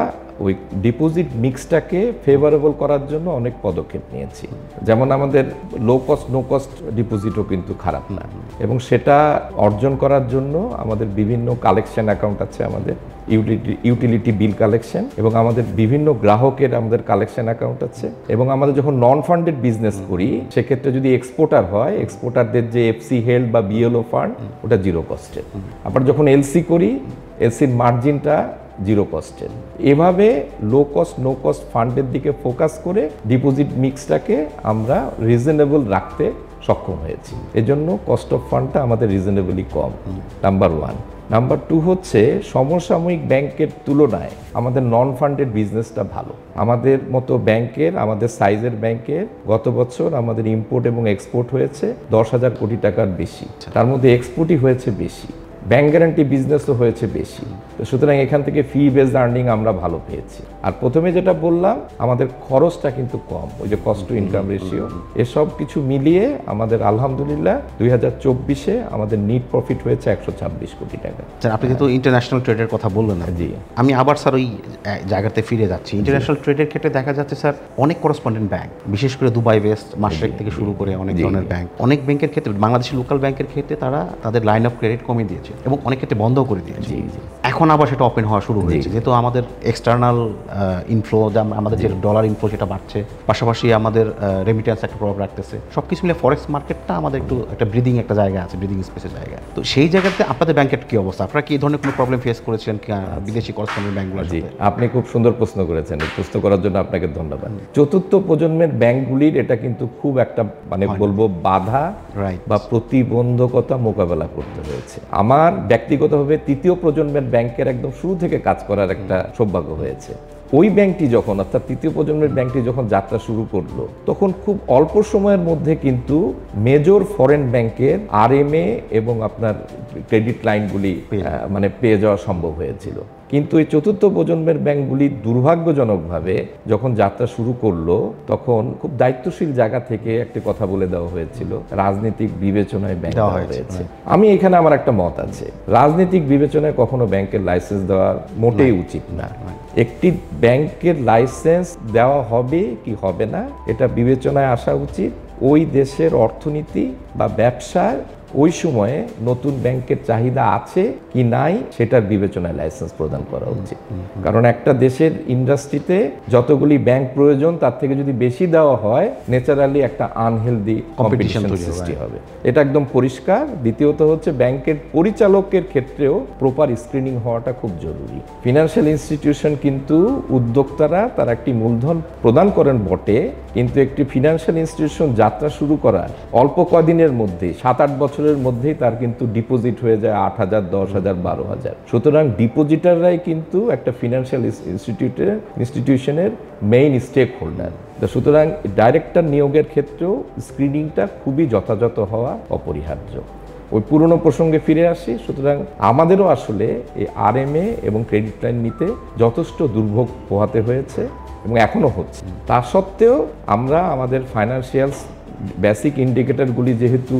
ওই ডিপোজিট মিক্সটাকে ফেভারেবল করার জন্য অনেক পদক্ষেপ নিয়েছি। যেমন আমাদের লো কস্ট নো কস্ট ডিপোজিটও কিন্তু খারাপ না, এবং সেটা অর্জন করার জন্য আমাদের বিভিন্ন কালেকশন অ্যাকাউন্ট আছে, আমাদের ইউটিলিটি বিল কালেকশন, এবং আমাদের বিভিন্ন গ্রাহকের আমাদের কালেকশন অ্যাকাউন্ট আছে। এবং আমাদের যখন নন ফান্ডেড বিজনেস করি, সেক্ষেত্রে যদি এক্সপোর্টার হয়, এক্সপোর্টারদের যে এফসি হেল্ড বা বিএলও ফান্ড, ওটা জিরো কস্টের। আবার যখন এলসি করি, এলসির মার্জিনটা জিরো কস্টের। এভাবে লো কস্ট নো কস্ট ফান্ডের দিকে ফোকাস করে ডিপোজিট মিক্সটাকে আমরা রিজনেবল রাখতে সক্ষম হয়েছি। এজন্য কস্ট অফ ফান্ডটা আমাদের রিজনেবলি কম, নাম্বার ওয়ান। নাম্বার 2 হচ্ছে সমসাময়িক ব্যাংকের তুলনায় আমাদের নন ফান্ডেড বিজনেসটা ভালো। আমাদের মতো ব্যাংকের, আমাদের সাইজের ব্যাংকের গত বছর আমাদের ইম্পোর্ট এবং এক্সপোর্ট হয়েছে 10,000 কোটি টাকার বেশি, তার মধ্যে এক্সপোর্টই হয়েছে বেশি, ব্যাংক গ্যারান্টি বিজনেসও হয়েছে বেশি। তো সুতরাং এখান থেকে ফি বেসড আর্নিং আমরা ভালো পেয়েছি। আর প্রথমে যেটা বললাম, আমাদের খরচটা কিন্তু কম, ওই যে কস্ট টু ইনকাম রেশিও, এসব কিছু মিলিয়ে আমাদের আলহামদুলিল্লাহ 2024-এ আমাদের নিট প্রফিট হয়েছে 126 কোটি টাকা। স্যার আপনি যেহেতু ইন্টারন্যাশনাল ট্রেডের কথা বললেন না, জি, আমি আবার স্যার ওই জায়গাতে ফিরে যাচ্ছি। ইন্টারন্যাশনাল ট্রেডের ক্ষেত্রে দেখা যাচ্ছে স্যার অনেক করেসপন্ডেন্ট ব্যাংক, বিশেষ করে দুবাই বেস্ট, মাশরেক থেকে শুরু করে অনেক ধরনের ব্যাংক, অনেক ব্যাংকের ক্ষেত্রে, বাংলাদেশের লোকাল ব্যাংকের ক্ষেত্রে তারা তাদের লাইন অফ ক্রেডিট কমিয়ে দিয়েছে এবং অনেক ক্ষেত্রে বন্ধও করে দিয়েছে। এখন আবার সেটা ওপেন হওয়া শুরু হয়েছে, যেহেতু আমাদের এক্সটার্নাল ইনফ্লো, আমাদের যে ডলার ইনফ্লো সেটা বাড়ছে, পাশাপাশি আমাদের রেমিটেন্স একটা প্রভাব রাখতেছে, সব কিছু মিলে ফরেক্স মার্কেটটা আমাদের একটু একটা ব্রিদিং একটা জায়গা আছে, ব্রিদিং স্পেসের জায়গা। তো সেই জায়গাতে আপনাদের ব্যাংকের কি অবস্থা? আপনারা কি এই ধরনের কোনো প্রবলেম ফেস করেছেন বিদেশি করেসপন্ডেন্ট ব্যাংকগুলোর জি, সাথে? আপনি খুব সুন্দর প্রশ্ন করেছেন। এই প্রশ্ন করার জন্য আপনাকে ধন্যবাদ। চতুর্থ প্রজন্মের ব্যাংকগুলির এটা কিন্তু খুব একটা মানে বলবো বাধা রাইট বা প্রতিবন্ধকতা মোকাবেলা করতে হয়েছে। আমার ব্যক্তিগতভাবে তৃতীয় প্রজন্মের ব্যাংকের একদম শুরু থেকে কাজ করার একটা সৌভাগ্য হয়েছে। ওই ব্যাংকটি যখন, অর্থাৎ তৃতীয় প্রজন্মের ব্যাংকটি যখন যাত্রা শুরু করলো, তখন খুব অল্প সময়ের মধ্যে কিন্তু মেজর ফরেন ব্যাংকের আরএমএ এবং আপনার ক্রেডিট লাইনগুলি মানে পেয়ে যাওয়া সম্ভব হয়েছিল। কিন্তু এই চতুর্থ প্রজন্মের ব্যাংকগুলি দুর্ভাগ্যজনকভাবে যখন যাত্রা শুরু করলো, তখন খুব দায়িত্বশীল জায়গা থেকে একটি কথা বলে দেওয়া হয়েছিল, রাজনৈতিক বিবেচনায় ব্যাংক দেওয়া হয়েছে। আমি এখানে আমার একটা মত আছে, রাজনৈতিক বিবেচনায় কখনো ব্যাংকের লাইসেন্স দেওয়া মোটেই উচিত না। একটি ব্যাংকের লাইসেন্স দেওয়া হবে কি হবে না, এটা বিবেচনায় আসা উচিত ওই দেশের অর্থনীতি বা ব্যবসার ওই সময়ে নতুন ব্যাংকের চাহিদা আছে কি নাই সেটার বিবেচনায় লাইসেন্স প্রদান করা উচিত। কারণ একটা দেশের ইন্ডাস্ট্রিতে যতগুলি ব্যাংক প্রয়োজন তার থেকে যদি বেশি দেওয়া হয়, ন্যাচারালি একটা আনহেলদি কম্পিটিশন সৃষ্টি হবে, এটা একদম পরিষ্কার। দ্বিতীয়ত হচ্ছে ব্যাংকের পরিচালকের ক্ষেত্রেও প্রপার স্ক্রিনিং হওয়াটা খুব জরুরি। ফিনান্সিয়াল ইনস্টিটিউশন কিন্তু উদ্যোক্তারা তারা একটি মূলধন প্রদান করেন বটে, কিন্তু একটি ফিনান্সিয়াল ইনস্টিটিউশন যাত্রা শুরু করার অল্প কদিনের মধ্যে 7-8 বছরের মধ্যেই তার কিন্তু ডিপোজিট হয়ে যায় 8,000, 10,000, 12,000। সুতরাং ডিপোজিটাররাই কিন্তু একটা ফিনান্সিয়াল ইনস্টিটিউশনের মেইন স্টেক হোল্ডার। সুতরাং ডাইরেক্টর নিয়োগের ক্ষেত্রেও স্ক্রিনিংটা খুবই যথাযথ হওয়া অপরিহার্য। ওই পুরনো প্রসঙ্গে ফিরে আসি। সুতরাং আমাদেরও আসলে এই আরএমএ এবং ক্রেডিট লাইন নিতে যথেষ্ট দুর্ভোগ পোহাতে হয়েছে এবং এখনও হচ্ছে। তা সত্ত্বেও আমরা আমাদের ফাইন্যান্সিয়াল বেসিক ইন্ডিকেটরগুলি যেহেতু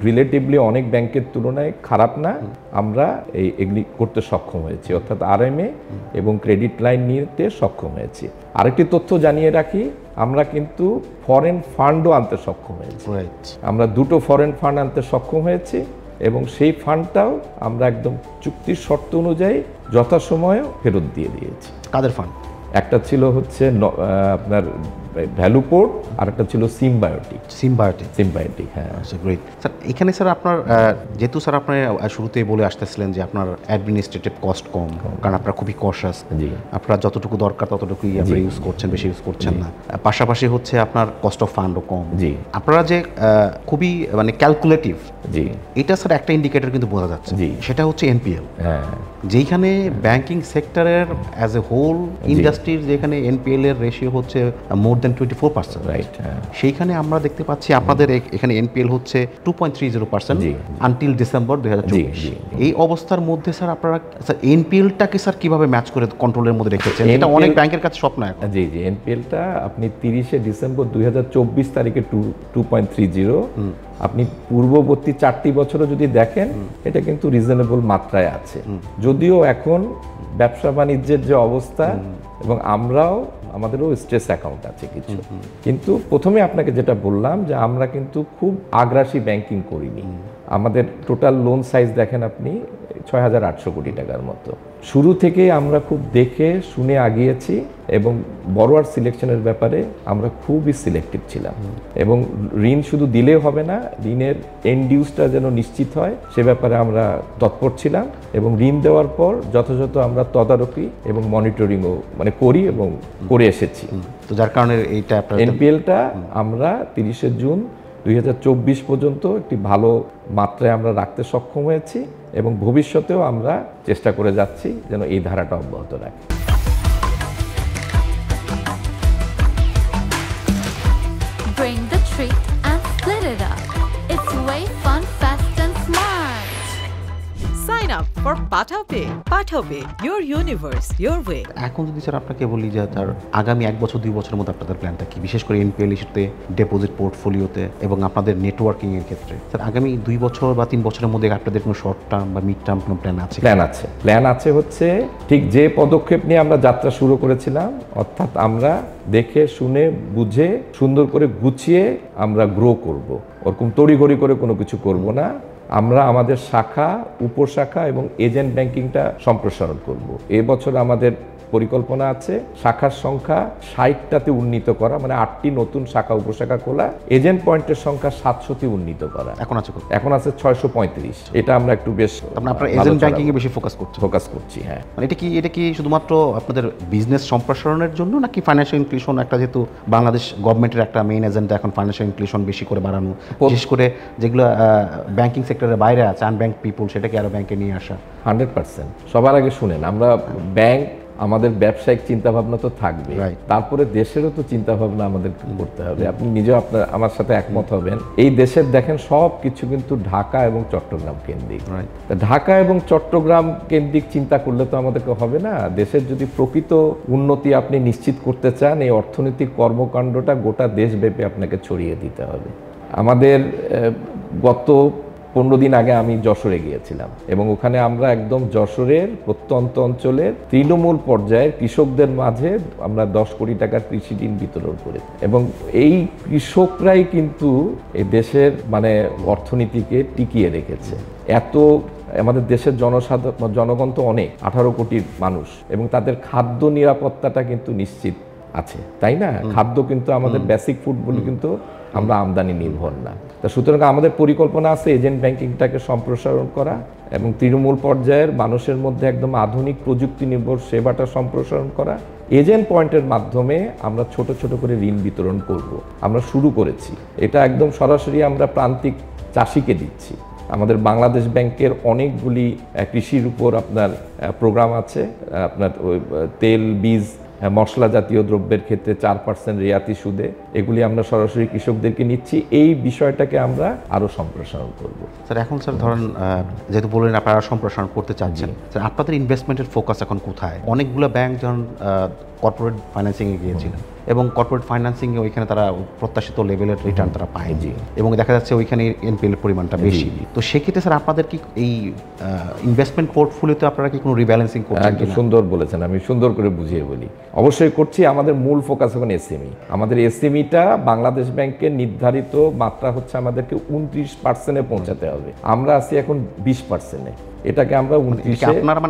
রিলেটিভলি অনেক ব্যাংকের তুলনায় খারাপ না, আমরা এগুলি করতে সক্ষম হয়েছি, অর্থাৎ আরএমএ এবং ক্রেডিট লাইন নিতে সক্ষম হয়েছি। আরেকটি তথ্য জানিয়ে রাখি, আমরা কিন্তু ফরেন ফান্ডও আনতে সক্ষম হয়েছি। আমরা 2টো ফরেন ফান্ড আনতে সক্ষম হয়েছি এবং সেই ফান্ডটাও আমরা একদম চুক্তির শর্ত অনুযায়ী যথাসময়ে ফেরত দিয়ে দিয়েছি। কাদের ফান্ড? একটা ছিল হচ্ছে আপনার ভ্যালুপোর্ট, আর একটা ছিল সিম্বায়োটিক। হ্যাঁ, গ্রেট স্যার। এখানে স্যার আপনার যেহেতু স্যার আপনার শুরুতেই বলে আসতেছিলেন যে আপনার অ্যাডমিনিস্ট্রেটিভ কস্ট কম, কারণ আপনারা খুবই কশাস, আপনারা যতটুকু দরকার ততটুকুই আপনারা ইউজ করছেন, বেশি ইউজ করছেন না। পাশাপাশি হচ্ছে আপনার কস্ট অফ ফান্ডও কম। আপনারা যে খুবই মানে ক্যালকুলেটিভ, এটা স্যার একটা ইন্ডিকেটর কিন্তু বোঝা যাচ্ছে, সেটা হচ্ছে এনপিএল। যেখানে ব্যাংকিং সেক্টরের অ্যাজ এ হোল ইন্ডাস্ট্রির যেখানে এনপিএল এর রেশিও হচ্ছে মোর দেন 24%, রাইট? সেইখানে আমরা দেখতে পাচ্ছি আপনাদের এখানে এনপিএল হচ্ছে 2.30% আনটিল ডিসেম্বর 2024। এই অবস্থার মধ্যে স্যার আপনারা স্যার এনপিএলটাকে স্যার কিভাবে ম্যাচ করে কন্ট্রোলের মধ্যে রেখেছেন? এটা অনেক ব্যাংকের কাছে স্বপ্ন। জি, এনপিএলটা আপনি 30শে ডিসেম্বর 2024 তারিখে 2.30, আপনি পূর্ববর্তী 4টি বছরও যদি দেখেন এটা কিন্তু রিজনেবল মাত্রায় আছে। যদিও এখন ব্যবসা বাণিজ্যের যে অবস্থা এবং আমাদেরও স্ট্রেস অ্যাকাউন্ট আছে কিছু, কিন্তু প্রথমে আপনাকে যেটা বললাম যে আমরা কিন্তু খুব আগ্রাসী ব্যাংকিং করিনি। আমাদের টোটাল লোন সাইজ দেখেন আপনি 6,800 কোটি টাকার মতো। শুরু থেকে আমরা খুব দেখে শুনে আগিয়েছি এবং বড়োয়ার সিলেকশনের ব্যাপারে আমরা খুবই সিলেক্টিভ ছিলাম এবং ঋণ শুধু দিলেও হবে না, ঋণের এন্ড ইউজটা যেন নিশ্চিত হয় সে ব্যাপারে আমরা তৎপর ছিলাম এবং ঋণ দেওয়ার পর যথাযথ আমরা তদারকি এবং মনিটরিংও মানে করি এবং করে এসেছি। তো যার কারণে এইটা এনপিএলটা আমরা 30শে জুন 2024 পর্যন্ত একটি ভালো মাত্রায় আমরা রাখতে সক্ষম হয়েছি এবং ভবিষ্যতেও আমরা চেষ্টা করে যাচ্ছি যেন এই ধারাটা অব্যাহত রাখি। Bring the treat and split it up. It's way fun, fast and smart. Sign up for PathaPay. PathaPay, your universe, your way. এখন যদি স্যার আপনাকে বলি যে তার আগামী 1 বছর 2 বছরের মধ্যে আপনাদের প্ল্যানটা কি, বিশেষ করে এনপিএল ইস্যুতে, ডিপোজিট পোর্টফোলিওতে এবং আপনাদের নেটওয়ার্কিং এর ক্ষেত্রে স্যার আগামী 2 বছর বা 3 বছরের মধ্যে আপনাদের কোনো শর্ট টার্ম বা মিড টার্ম কোনো প্ল্যান আছে? প্ল্যান আছে হচ্ছে ঠিক যে পদক্ষেপ নিয়ে আমরা যাত্রা শুরু করেছিলাম, অর্থাৎ আমরা দেখে শুনে বুঝে সুন্দর করে গুছিয়ে আমরা গ্রো করব। ওরকম তড়িঘড়ি করে কোনো কিছু করব না। আমরা আমাদের শাখা, উপশাখা এবং এজেন্ট ব্যাংকিংটা সম্প্রসারণ করব। এবছর আমাদের পরিকল্পনা আছে শাখার সংখ্যা 60টাতে উন্নীত করা, মানে 8টি নতুন শাখা উপশাখা খোলা, এজেন্ট পয়েন্টের সংখ্যা 700তে উন্নীত করা। এখন আছে 635। এটা আমরা একটু বেশ আপনারা এজেন্ট ব্যাংকিং এ বেশি ফোকাস করছি। হ্যাঁ, মানে এটা কি শুধুমাত্র আপনাদের বিজনেস সম্প্রসারণের জন্য নাকি ফাইন্যান্সিয়াল ইনক্লুশন, একটা যেহেতু বাংলাদেশ গভর্নমেন্টের একটা মেইন এজেন্ডা এখন ফাইন্যান্সিয়াল ইনক্লুশন বেশি করে বাড়ানো, বিশেষ করে যেগুলো ব্যাংকিং সেক্টরের বাইরে আছে আনব্যাংক পিপল, সেটাকে আরো ব্যাংকে নিয়ে আসা? 100%। সবার আগে শুনেন, আমরা ব্যাংক, আমাদের ব্যবসায়িক চিন্তাভাবনা তো থাকবে, তারপরে দেশেরও তো চিন্তাভাবনা আমাদের করতে হবে। আপনি নিজেও আমার সাথে একমত হবেন, এই দেশের দেখেন সব কিছু কিন্তু ঢাকা এবং চট্টগ্রাম কেন্দ্রিক। ঢাকা এবং চট্টগ্রাম কেন্দ্রিক চিন্তা করলে তো আমাদেরকে হবে না। দেশের যদি প্রকৃত উন্নতি আপনি নিশ্চিত করতে চান, এই অর্থনৈতিক কর্মকাণ্ডটা গোটা দেশব্যাপী আপনাকে ছড়িয়ে দিতে হবে। আমাদের গত 15 দিন আগে আমি যশোরে গিয়েছিলাম এবং ওখানে আমরা একদম যশোরের প্রত্যন্ত অঞ্চলের তৃণমূল পর্যায়ের কৃষকদের মাঝে আমরা 10 কোটি টাকার কৃষি ঋণ বিতরণ করেছি এবং এই কৃষকরাই কিন্তু এই দেশের মানে অর্থনীতিকে টিকিয়ে রেখেছে। আমাদের দেশের জনগণ তো অনেক, 18 কোটির মানুষ, এবং তাদের খাদ্য নিরাপত্তাটা কিন্তু নিশ্চিত আছে, তাই না? খাদ্য কিন্তু আমাদের বেসিক ফুড বলে কিন্তু আমরা আমদানি নির্ভর না। তা সুতরাং আমাদের পরিকল্পনা আছে এজেন্ট ব্যাংকিংটাকে সম্প্রসারণ করা এবং তৃণমূল পর্যায়ের মানুষের মধ্যে একদম আধুনিক প্রযুক্তি নির্ভর সেবাটা সম্প্রসারণ করা। এজেন্ট পয়েন্টের মাধ্যমে আমরা ছোট ছোট করে ঋণ বিতরণ করব। আমরা শুরু করেছি, এটা একদম সরাসরি আমরা প্রান্তিক চাষিকে দিচ্ছি। আমাদের বাংলাদেশ ব্যাংকের অনেকগুলি কৃষির উপর আপনার প্রোগ্রাম আছে। আপনার ওই তেল, বীজ, মশলা জাতীয় দ্রব্যের ক্ষেত্রে 4% রেয়াতি সুদে, এগুলি আমরা সরাসরি কৃষকদেরকে নিচ্ছি। এই বিষয়টাকে আমরা আরো সম্প্রসারণ করব। স্যার এখন স্যার ধরেন যেহেতু বললেন আপনারা সম্প্রসারণ করতে চাচ্ছেন, স্যার আপনাদের ইনভেস্টমেন্টের ফোকাস এখন কোথায়? অনেকগুলো ব্যাংক যখন কর্পোরেট ফাইন্যান্সিংয়ে গিয়েছিলেন এবং কর্পোরেট ফাইন্যান্সিংয়ে ওইখানে তারা প্রত্যাশিত লেভেলের রিটার্ন তারা পায় এবং দেখা যাচ্ছে ওইখানে এনপিএল পরিমাণটা বেশি। তো সেক্ষেত্রে স্যার আপনাদের কি এই ইনভেস্টমেন্ট পোর্টফোলিওতে আপনারা কি কোনো রিব্যালেন্সিং করছেন? সুন্দর বলেছেন, আমি সুন্দর করে বুঝিয়ে বলি। অবশ্যই করছি। আমাদের মূল ফোকাস এখন এসএমই। আমাদের এসএমইটা বাংলাদেশ ব্যাংকের নির্ধারিত মাত্রা হচ্ছে আমাদেরকে 29% পৌঁছাতে হবে। আমরা আছি এখন 20%। এটাকে আমরা 29,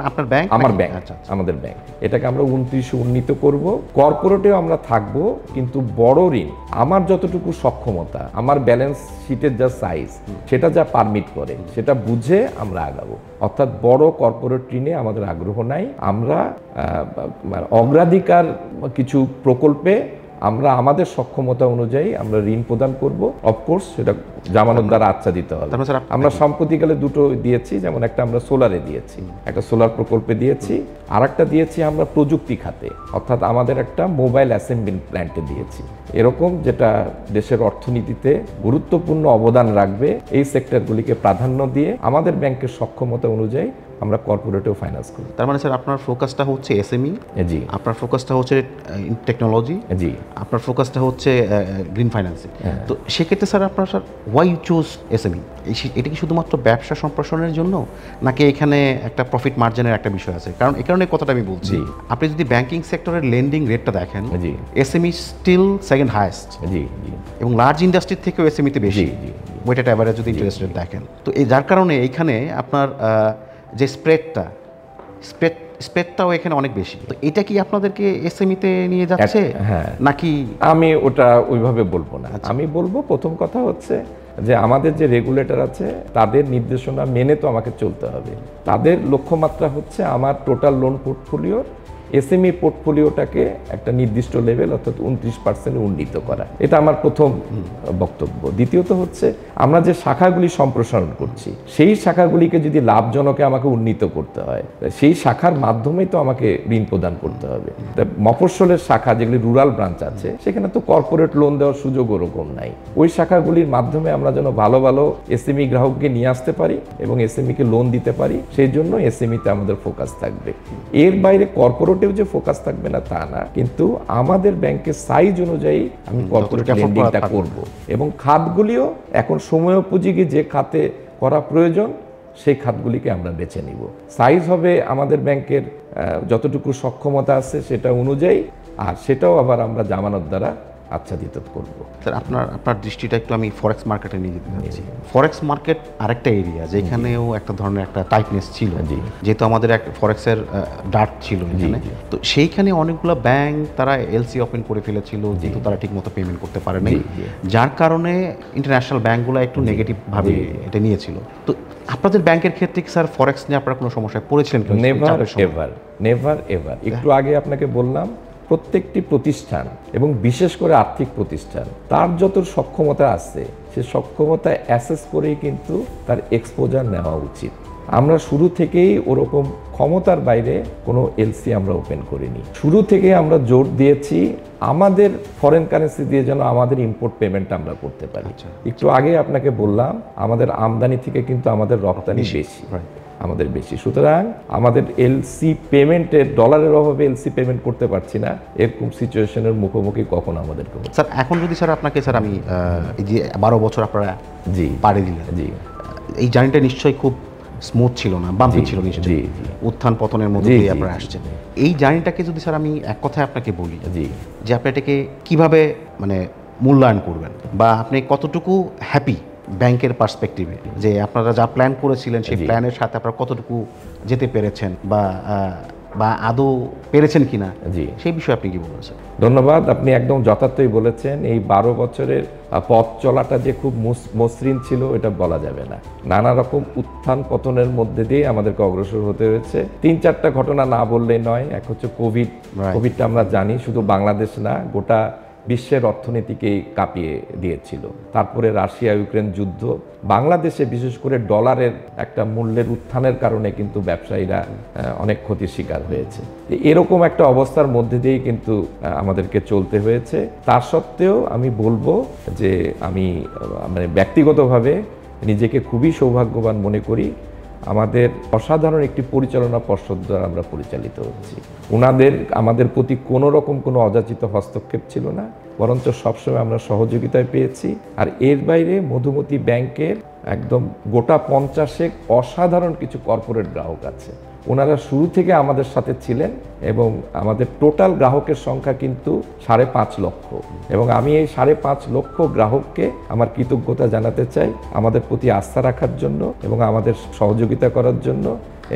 আপনার ব্যাংক, আমার ব্যাংক, আমাদের ব্যাংক, এটাকে আমরা 29 উন্নীত করব। কর্পোরেটেও আমরা থাকবো, কিন্তু বড় ঋণ আমার যতটুকু সক্ষমতা, আমার ব্যালেন্স শিটের যা সাইজ, সেটা যা পারমিট করে সেটা বুঝে আমরা আগাবো। অর্থাৎ বড় কর্পোরেট ঋণে আমাদের আগ্রহ নাই। আমরা অগ্রাধিকার কিছু প্রকল্পে আমরা আমাদের সক্ষমতা অনুযায়ী আমরা ঋণ প্রদান করব। অফকোর্স সেটা জামানত দ্বারা আচ্ছাদিত হবে। আমরা সম্প্রতিকালে দুটো দিয়েছি, যেমন একটা আমরা সোলারে দিয়েছি, একটা সোলার প্রকল্পে দিয়েছি, আর একটা দিয়েছি আমরা প্রযুক্তি খাতে, অর্থাৎ আমাদের একটা মোবাইল অ্যাসেম্বলি প্ল্যান্টে দিয়েছি। এরকম যেটা দেশের অর্থনীতিতে গুরুত্বপূর্ণ অবদান রাখবে, এই সেক্টরগুলিকে প্রাধান্য দিয়ে আমাদের ব্যাংকের সক্ষমতা অনুযায়ী আমরা কর্পোরেটেও ফাইন্যান্স করি। তার মানে স্যার আপনার ফোকাসটা হচ্ছে এসএমই, জি, আপনার ফোকাসটা হচ্ছে টেকনোলজি, জি, আপনার ফোকাসটা হচ্ছে গ্রিন ফাইন্যান্সিং। তো সেক্ষেত্রে স্যার আপনার sir why you choose SME? এটা কি শুধুমাত্র ব্যবসা সম্প্রসারণের জন্য, নাকি এখানে একটা প্রফিট মার্জিনের একটা বিষয় আছে? কারণ এই কারণে কথাটা আমি বলছি, আপনি যদি ব্যাংকিং সেক্টরের লেন্ডিং রেটটা দেখেন, এসএমই স্টিল সেকেন্ড হাইয়েস্ট, জি, এবং লার্জ ইন্ডাস্ট্রির থেকেও এসএমইতে বেশি ওয়েটেড অ্যাভারেজ যদি ইন্টারেস্ট রেট দেখেন। তো এই যার কারণে এইখানে আপনার যে স্প্রেডটাও এখানে অনেক বেশি। তো এটা কি আপনাদেরকে এসএমইতে নিয়ে যাচ্ছে নাকি? আমি ওটা ওইভাবে বলবো না। আমি বলবো প্রথম কথা হচ্ছে যে আমাদের যে রেগুলেটর আছে তাদের নির্দেশনা মেনে তো আমাকে চলতে হবে। তাদের লক্ষ্যমাত্রা হচ্ছে আমার টোটাল লোন পোর্টফোলিওর এসএমই পোর্টফোলিওটাকে একটা নির্দিষ্ট লেভেল অর্থাৎ 29% উন্নীত করা, এটা আমার প্রথম বক্তব্য। দ্বিতীয়ত হচ্ছে আমরা যে শাখাগুলি সম্প্রসারণ করছি সেই শাখাগুলিকে যদি লাভজনকে আমাকে উন্নীত করতে হয়, সেই শাখার মাধ্যমেই তো আমাকে ঋণ প্রদান করতে হবে। মফস্বলের শাখা যেগুলি রুরাল ব্রাঞ্চ আছে সেখানে তো কর্পোরেট লোন দেওয়ার সুযোগ ওরকম নাই। ওই শাখাগুলির মাধ্যমে আমরা যেন ভালো ভালো এসএমই গ্রাহককে নিয়ে আসতে পারি এবং এসএমইকে লোন দিতে পারি, সেই জন্য এসএমইতে আমাদের ফোকাস থাকবে। এর বাইরে কর্পোরেটেও যে ফোকাস থাকবে না তা না, কিন্তু আমাদের ব্যাংকের সাইজ অনুযায়ী আমি কর্পোরেট লেন্ডিংটা করব এবং খাতগুলিও এখন সময়োপযোগী যে খাতে করা প্রয়োজন সেই খাতগুলিকে আমরা বেছে নিব। সাইজ হবে আমাদের ব্যাংকের যতটুকু সক্ষমতা আছে সেটা অনুযায়ী, আর সেটাও আবার আমরা জামানত দ্বারা আচ্ছাদিত করব। স্যার আপনার দৃষ্টিটা একটু আমি ফরেক্স মার্কেটে নিয়ে যেতে চাচ্ছি। ফরেক্স মার্কেট আরেকটা এরিয়া যেখানেও একটা ধরনের একটা টাইটনেস ছিল, যেহেতু আমাদের এক ফরেক্সের ডার্ট ছিল এখানে, তো সেইখানে অনেকগুলো ব্যাংক তারা এলসি ওপেন করে ফেলেছিল, যেহেতু তারা ঠিকমতো পেমেন্ট করতে পারে নাই, যার কারণে ইন্টারন্যাশনাল ব্যাংকগুলো একটু নেগেটিভভাবে এটা নিয়েছিল। তো আপনাদের ব্যাংকের ক্ষেত্রে কি স্যার ফরেক্স নিয়ে আপনারা কোনো সমস্যায় পড়েছিলেন? Never ever. একটু আগে আপনাকে বললাম প্রত্যেকটি প্রতিষ্ঠান এবং বিশেষ করে আর্থিক প্রতিষ্ঠান তার যত সক্ষমতা আছে সে সক্ষমতা অ্যাসেস করেই কিন্তু তার এক্সপোজার নেওয়া উচিত। আমরা শুরু থেকেই ওরকম ক্ষমতার বাইরে কোনো এলসি আমরা ওপেন করিনি। শুরু থেকে আমরা জোর দিয়েছি আমাদের ফরেন কারেন্সি দিয়ে যেন আমাদের ইম্পোর্ট পেমেন্ট আমরা করতে পারি। একটু আগে আপনাকে বললাম আমাদের আমদানি থেকে কিন্তু আমাদের রপ্তানি বেশি, সুতরাং আমাদের এলসি পেমেন্টের ডলারের অভাবে এলসি পেমেন্ট করতে পারছি না, এরকম সিচুয়েশনের মুখোমুখি কখন আমাদেরকে। স্যার এখন যদি আপনাকে আমি এই যে 12 বছর আপনারা পাড়ি দিলেন, এই জার্নিটা নিশ্চয়ই খুব স্মুথ ছিল না, বাম্পি ছিল নিশ্চয়ই, উত্থান পতনের মধ্যে দিয়ে আপনারা আসছেন। এই জার্নিটাকে যদি স্যার আমি এক কথায় আপনাকে বলি যে আপনি এটাকে কিভাবে মানে মূল্যায়ন করবেন, বা আপনি কতটুকু হ্যাপি ব্যাংকের পার্সপেক্টিভে যে আপনারা যা প্ল্যান করেছিলেন সেই প্ল্যানের সাথে আপনারা কতটুকু যেতে পেরেছেন বা আদৌ পেরেছেন কিনা, সেই বিষয়ে আপনি কি বলবেন স্যার? ধন্যবাদ, আপনি একদম যথার্থই বলেছেন। এই 12 বছরের পথ চলাটা যে খুব মসৃণ ছিল এটা বলা যাবে না। নানা রকম উত্থান পতনের মধ্যে দিয়ে আমাদেরকে অগ্রসর হতে হয়েছে। 3-4টা ঘটনা না বললেই নয়। এক হচ্ছে কোভিডটা আমরা জানি শুধু বাংলাদেশ না গোটা বিশ্বের অর্থনীতিকেই কাঁপিয়ে দিয়েছিল। তারপরে রাশিয়া ইউক্রেন যুদ্ধ, বাংলাদেশে বিশেষ করে ডলারের একটা মূল্যের উত্থানের কারণে কিন্তু ব্যবসায়ীরা অনেক ক্ষতির শিকার হয়েছে। এরকম একটা অবস্থার মধ্যে দিয়েই কিন্তু আমাদেরকে চলতে হয়েছে। তার সত্ত্বেও আমি বলবো যে আমি মানে ব্যক্তিগতভাবে নিজেকে খুবই সৌভাগ্যবান মনে করি। আমাদের অসাধারণ একটি পরিচালনা পর্ষদ দ্বারা আমরা পরিচালিত হচ্ছি। আমাদের প্রতি কোনো রকম কোনো অযাচিত হস্তক্ষেপ ছিল না, বরঞ্চ সবসময় আমরা সহযোগিতায় পেয়েছি। আর এর বাইরে মধুমতি ব্যাংকের একদম গোটা 50 অসাধারণ কিছু কর্পোরেট গ্রাহক আছে। ওনারা শুরু থেকে আমাদের সাথে ছিলেন এবং আমাদের টোটাল গ্রাহকের সংখ্যা কিন্তু 5.5 লক্ষ, এবং আমি এই 5.5 লক্ষ গ্রাহককে আমার কৃতজ্ঞতা জানাতে চাই আমাদের প্রতি আস্থা রাখার জন্য এবং আমাদের সহযোগিতা করার জন্য।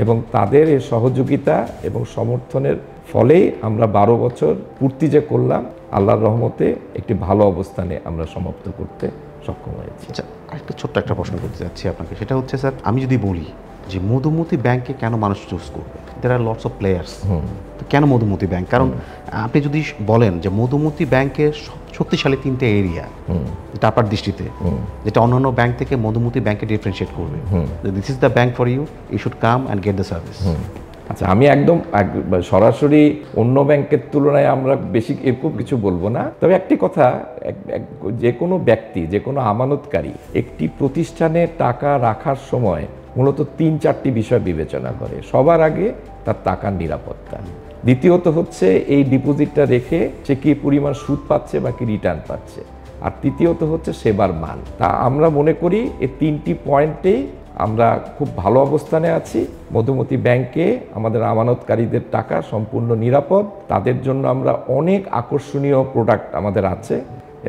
এবং তাদের এই সহযোগিতা এবং সমর্থনের ফলেই আমরা 12 বছর পূর্তি যে করলাম, আল্লাহর রহমতে একটি ভালো অবস্থানে আমরা সমাপ্ত করতে সক্ষম হয়েছি। আচ্ছা, আরেকটা ছোট্ট একটা প্রশ্ন করতে চাচ্ছি আপনাকে, সেটা হচ্ছে স্যার আমি যদি বলি যে মধুমতি ব্যাংকে কেন মানুষ চুজ করবে, দের আর লটস অফ প্লেয়ার্স, তো কেন মধুমতি ব্যাংক? কারণ আপনি যদি বলেন যে মধুমতি ব্যাংকের শক্তিশালী 3টে এরিয়া যেটা আপনার দৃষ্টিতে, যেটা অন্যান্য ব্যাংক থেকে মধুমতি ব্যাংকে ডিফারেন্সিয়েট করবে, this is the bank for you, you should come and get the service. আচ্ছা, আমি একদম সরাসরি অন্য ব্যাংকের তুলনায় আমরা বেশি এরকম কিছু বলবো না, তবে একটি কথা, যে কোনো ব্যক্তি, যে কোনো আমানতকারী একটি প্রতিষ্ঠানে টাকা রাখার সময় মূলত 3-4টি বিষয় বিবেচনা করে। সবার আগে তার টাকার নিরাপত্তা, দ্বিতীয়ত হচ্ছে এই ডিপোজিটটা রেখে সে কি পরিমাণ সুদ পাচ্ছে বা কি রিটার্ন পাচ্ছে, আর তৃতীয়ত হচ্ছে সেবার মান। তা আমরা মনে করি এই 3টি পয়েন্টেই আমরা খুব ভালো অবস্থানে আছি। মধুমতি ব্যাংকে আমাদের আমানতকারীদের টাকা সম্পূর্ণ নিরাপদ, তাদের জন্য আমরা অনেক আকর্ষণীয় প্রোডাক্ট আমাদের আছে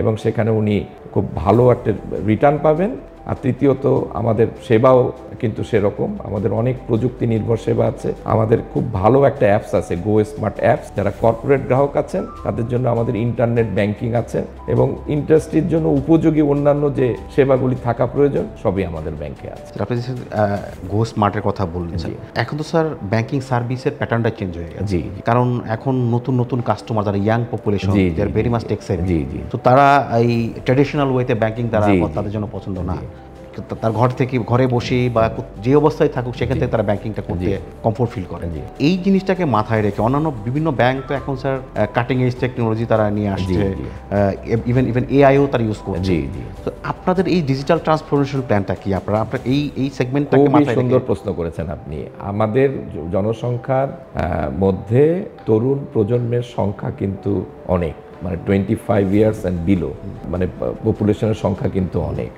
এবং সেখানে উনি খুব ভালো একটা রিটার্ন পাবেন আর তৃতীয়ত আমাদের সেবাও কিন্তু সেরকম, আমাদের অনেক প্রযুক্তি নির্ভর সেবা আছে। আমাদের খুব ভালো একটা অ্যাপস আছে, গো স্মার্ট অ্যাপস। যারা কর্পোরেট গ্রাহক আছেন তাদের জন্য আমাদের ইন্টারনেট ব্যাংকিং আছে, এবং ইন্ডাস্ট্রির জন্য উপযোগী অন্যান্য যে সেবাগুলি থাকা প্রয়োজন সবই আমাদের ব্যাংকে আছে। আপনি যে গো স্মার্টের কথা বললেন, এখন তো স্যার ব্যাংকিং সার্ভিসের প্যাটার্নটা চেঞ্জ হয়ে গেছে। জি। কারণ এখন নতুন নতুন কাস্টমার, যারা ইয়াং পপুলেশন, জি, they are very much tech savvy. জি, জি। তো তারা এই ট্র্যাডিশনাল ওয়েতে ব্যাংকিং তারা জি, জি। তাদের জন্য পছন্দ না। তার ঘর থেকে ঘরে বসে বা যে অবস্থায় থাকুক সেখান থেকে তারা ব্যাংকিংটা করতে কমফোর্ট ফিল করে। এই জিনিসটাকে মাথায় রেখে অন্যান্য বিভিন্ন ব্যাংক তো এখন স্যার কাটিং এজ টেকনোলজি তারা নিয়ে আসছে, ইভেন এআইও তারা ইউজ করছে। জি, জি। তো আপনাদের এই ডিজিটাল ট্রান্সফরমেশন প্ল্যানটা কি? আপনারা এই সেগমেন্টটাকে খুবই মাথায় সুন্দর রেখে? প্রশ্ন করেছেন আপনি। আমাদের জনসংখ্যার মধ্যে তরুণ প্রজন্মের সংখ্যা কিন্তু অনেক, মানে 25 ইয়ার্স অ্যান্ড বিলো, মানে পপুলেশনের সংখ্যা কিন্তু অনেক।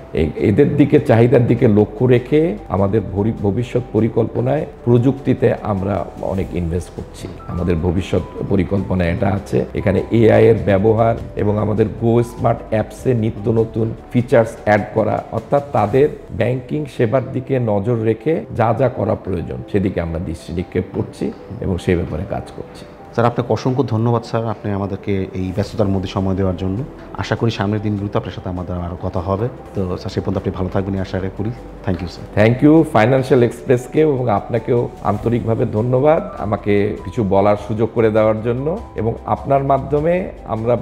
এদের দিকে, চাহিদার দিকে লক্ষ্য রেখে আমাদের ভবিষ্যৎ পরিকল্পনায় প্রযুক্তিতে আমরা অনেক ইনভেস্ট করছি। আমাদের ভবিষ্যৎ পরিকল্পনায় এটা আছে, এখানে এআই এর ব্যবহার এবং আমাদের গো স্মার্ট অ্যাপসে নিত্য নতুন ফিচার্স অ্যাড করা, অর্থাৎ তাদের ব্যাংকিং সেবার দিকে নজর রেখে যা যা করা প্রয়োজন সেদিকে আমরা দৃষ্টি নিক্ষেপ করছি এবং সেই ব্যাপারে কাজ করছি। স্যার আপনাকে অসংখ্য ধন্যবাদ স্যার, আপনি আমাদেরকে এই ব্যস্ততার মধ্যে সময় দেওয়ার জন্য। আশা করি সামনের দিনগুলোতে আপনার সাথে আমাদের আরও কথা হবে। তো স্যার সে পর্যন্ত আপনি ভালো থাকবেন আশা করি। Thank you sir. Thank you financial এক্সপ্রেসকে এবং আপনাকেও আন্তরিকভাবে ধন্যবাদ আমাকে কিছু বলার সুযোগ করে দেওয়ার জন্য। এবং আপনার মাধ্যমে আমরা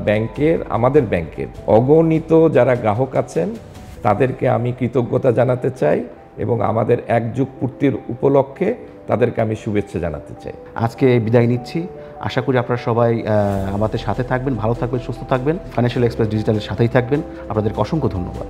আমাদের ব্যাংকের অগণিত যারা গ্রাহক আছেন তাদেরকে আমি কৃতজ্ঞতা জানাতে চাই এবং আমাদের এক যুগ পূর্তির উপলক্ষে তাদেরকে আমি শুভেচ্ছা জানাতে চাই। আজকে বিদায় নিচ্ছি। আশা করি আপনারা সবাই আমাদের সাথে থাকবেন, ভালো থাকবেন, সুস্থ থাকবেন, ফাইন্যান্সিয়াল এক্সপ্রেস ডিজিটালের সাথেই থাকবেন। আপনাদেরকে অসংখ্য ধন্যবাদ।